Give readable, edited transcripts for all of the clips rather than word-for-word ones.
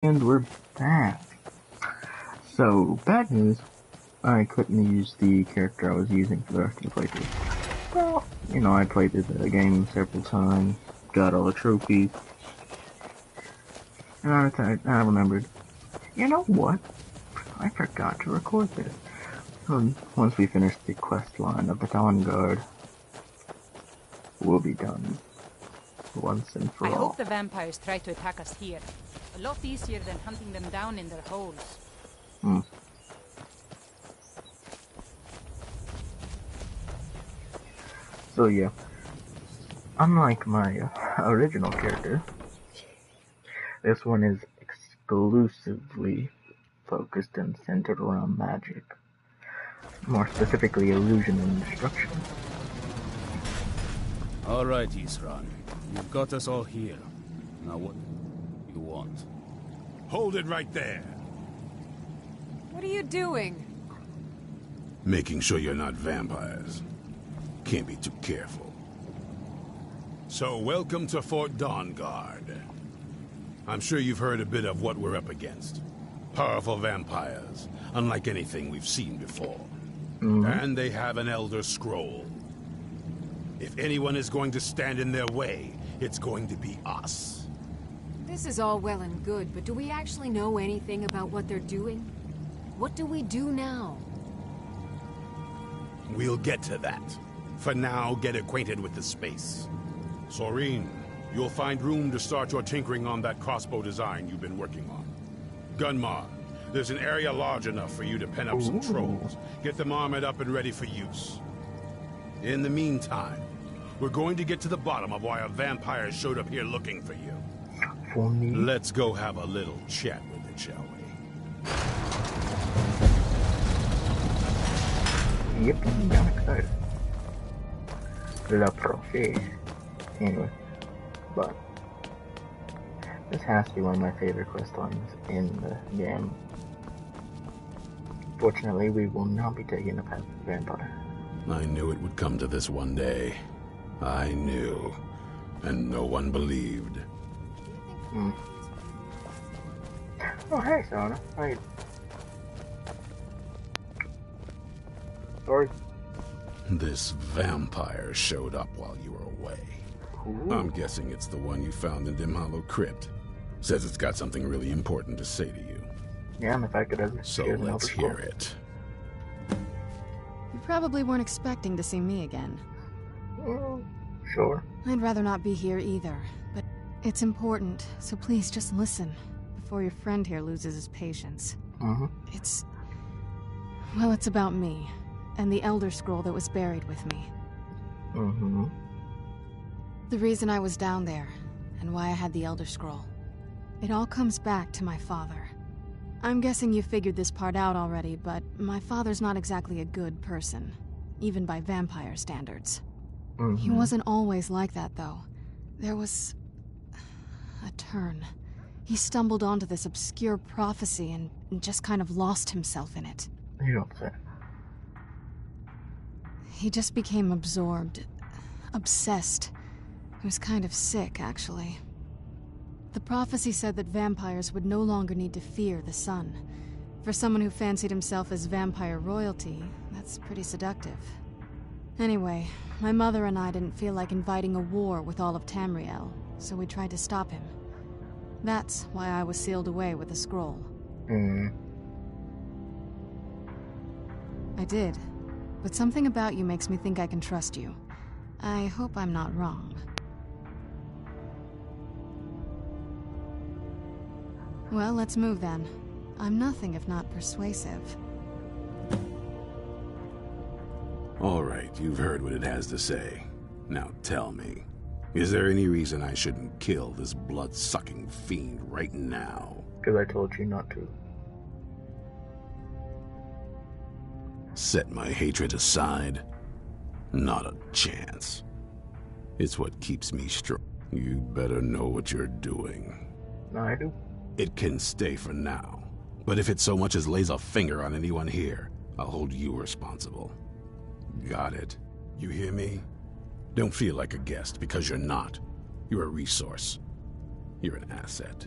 And we're back. So, bad news, I couldn't use the character I was using for the rest of the playthrough. Well, I played the game several times, got all the trophies, and I remembered, you know what? I forgot to record this. Once we finish the quest line of the Donguard, we'll be done. Once and for all. I hope the vampires try to attack us here. A lot easier than hunting them down in their holes. So yeah, unlike my original character, this one is exclusively focused and centered around magic. More specifically, illusion and destruction. Alright, Isran. You've got us all here. Now what do you want? Hold it right there. What are you doing? Making sure you're not vampires. Can't be too careful. So, welcome to Fort Donguard. I'm sure you've heard a bit of what we're up against. Powerful vampires, unlike anything we've seen before. And they have an Elder Scroll. If anyone is going to stand in their way, it's going to be us. This is all well and good, but do we actually know anything about what they're doing? What do we do now? We'll get to that. For now, get acquainted with the space. Soreen, you'll find room to start your tinkering on that crossbow design you've been working on. Gunmar, there's an area large enough for you to pen up some trolls. Get them armored up and ready for use. In the meantime, we're going to get to the bottom of why a vampire showed up here looking for you. For me? Let's go have a little chat with it, shall we? Yep, I'm excited. La Profe. Anyway, but this has to be one of my favorite quest lines in the game. Fortunately, we will not be taking the path of the vampire. I knew it would come to this one day. I knew. And no one believed. Oh, hey, Sona. Hey. Sorry. This vampire showed up while you were away. Ooh. I'm guessing it's the one you found in Dim Hollow Crypt. Says it's got something really important to say to you. Yeah, and the fact it doesn't. So let's hear it. You probably weren't expecting to see me again. Sure. I'd rather not be here either, but it's important, so please just listen before your friend here loses his patience. It's about me, and the Elder Scroll that was buried with me. The reason I was down there, and why I had the Elder Scroll. It all comes back to my father. I'm guessing you figured this part out already, but my father's not exactly a good person, even by vampire standards. He wasn't always like that, though. There was a turn. He stumbled onto this obscure prophecy and just kind of lost himself in it. You don't say. He just became absorbed, obsessed. He was kind of sick, actually. The prophecy said that vampires would no longer need to fear the sun. For someone who fancied himself as vampire royalty, that's pretty seductive. Anyway, my mother and I didn't feel like inviting a war with all of Tamriel, so we tried to stop him. That's why I was sealed away with the scroll. I did, but something about you makes me think I can trust you. I hope I'm not wrong. Well, let's move then. I'm nothing if not persuasive. All right, you've heard what it has to say. Now tell me, is there any reason I shouldn't kill this blood-sucking fiend right now? Because I told you not to. Set my hatred aside? Not a chance. It's what keeps me strong. You better know what you're doing. I do. It can stay for now. But if it so much as lays a finger on anyone here, I'll hold you responsible. Got it? You hear me? Don't feel like a guest, because you're not. You're a resource. You're an asset.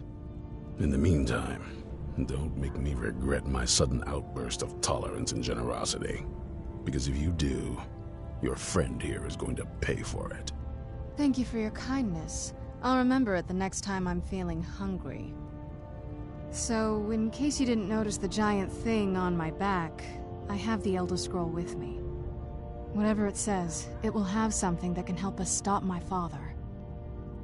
In the meantime, don't make me regret my sudden outburst of tolerance and generosity. Because if you do, your friend here is going to pay for it. Thank you for your kindness. I'll remember it the next time I'm feeling hungry. So, in case you didn't notice the giant thing on my back, I have the Elder Scroll with me. Whatever it says, it will have something that can help us stop my father.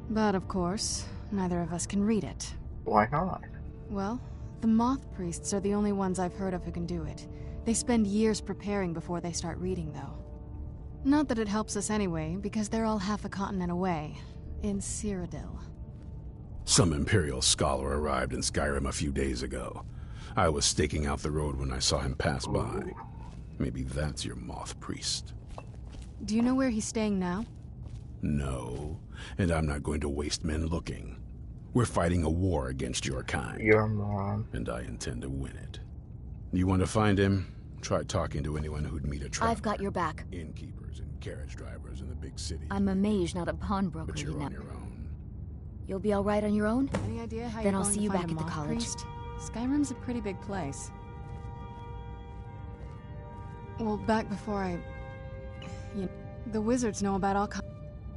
But of course, neither of us can read it. Why not? Well, the Moth Priests are the only ones I've heard of who can do it. They spend years preparing before they start reading, though. Not that it helps us anyway, because they're all half a continent away, in Cyrodiil. Some Imperial scholar arrived in Skyrim a few days ago. I was staking out the road when I saw him pass by. Maybe that's your Moth Priest. Do you know where he's staying now? No, and I'm not going to waste men looking. We're fighting a war against your kind. Your mom. And I intend to win it. You want to find him? Try talking to anyone who'd meet a traveler. I've got your back. Innkeepers and carriage drivers in the big city. I'm a mage, not a pawnbroker, But you you're know. on your own. You'll be all right on your own? Any idea how Then you're I'll going see to you find back a at the Moth college. Priest? Skyrim's a pretty big place. Well, back before the wizards know about all kinds.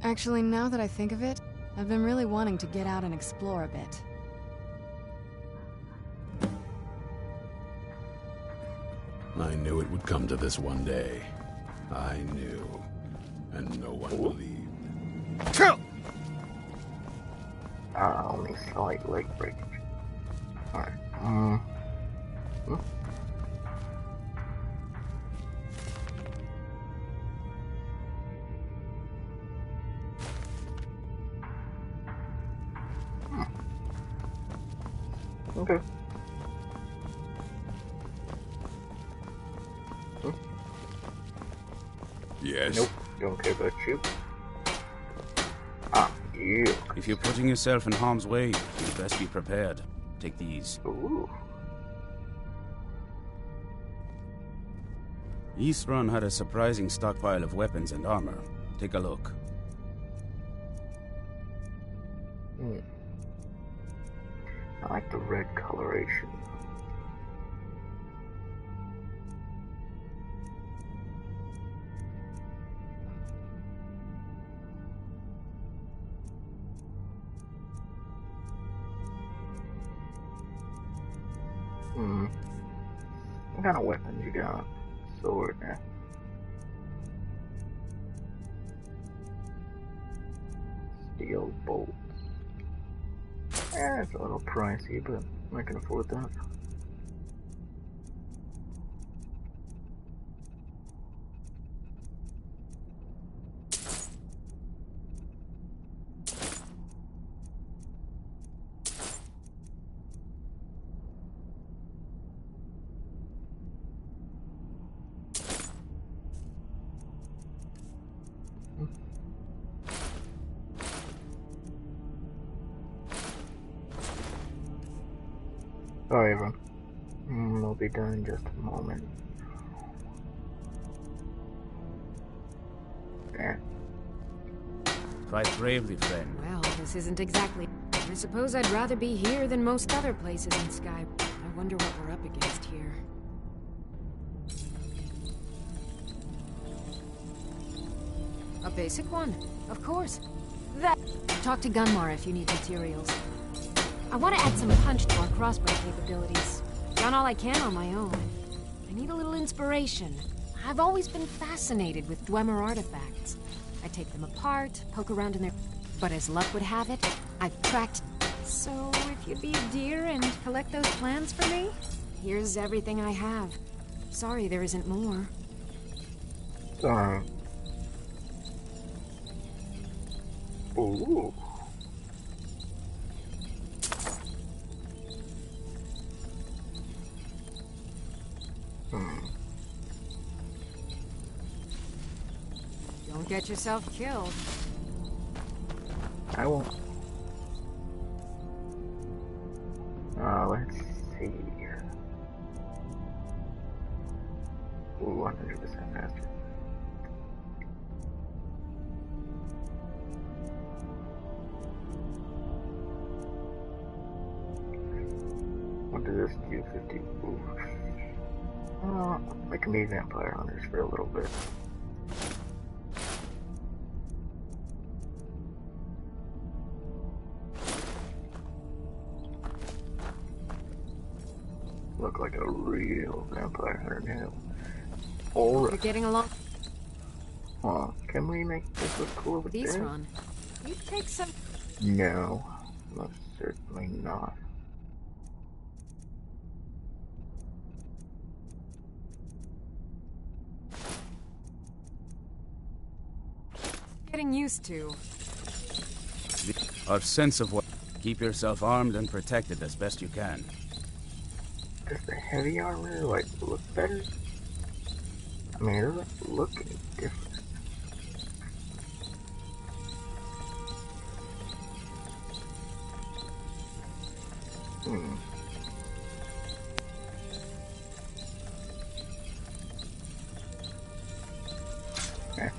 Actually, now that I think of it, I've been really wanting to get out and explore a bit. I knew it would come to this one day. I knew. And no one believed. Only slight leg breakage. Alright. Okay. Yes. Nope. Don't care about you. Ah, you. If you're putting yourself in harm's way, you best be prepared. Take these. Ooh. Eastrun had a surprising stockpile of weapons and armor. Take a look. I like the red coloration. What kind of weapons you got? Sword, yeah. Steel bolts. It's a little pricey, but I can afford that. Sorry, everyone. We'll be done in just a moment. There. Fight bravely, friend. Well, this isn't exactly... I suppose I'd rather be here than most other places in Sky. I wonder what we're up against here. A basic one, of course. Talk to Gunmar if you need materials. I want to add some punch to our crossbow capabilities. Done all I can on my own. I need a little inspiration. I've always been fascinated with Dwemer artifacts. I take them apart, poke around in their... But as luck would have it, I've tracked... So, if you'd be a dear and collect those plans for me, here's everything I have. Sorry there isn't more. Ooh. Don't get yourself killed. I won't. Let's see. Ooh, 100% faster. What does this do? 50. Ooh. I can be vampire hunters for a little bit. Look like a real vampire hunter now. Alright. You're getting along Can we make this look cool with these, this? Ron. You take some. No, most certainly not. Getting used to. Our sense of what... Keep yourself armed and protected as best you can. Does the heavy armor, like, look better? I mean, it doesn't look any different. Okay.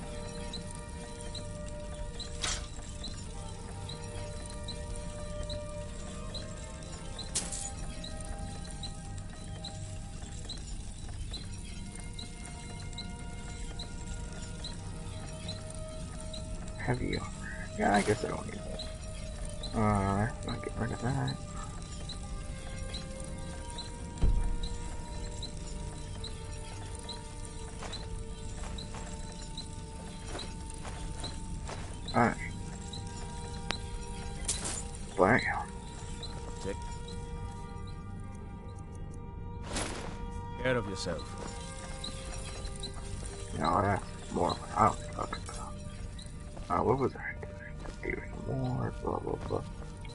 Heavy armor. Yeah, I guess I don't need that. I'll get rid of that. Alright. Bam. Take care of yourself. No, that's more what I was talking about. What was I doing? Even more, blah blah blah.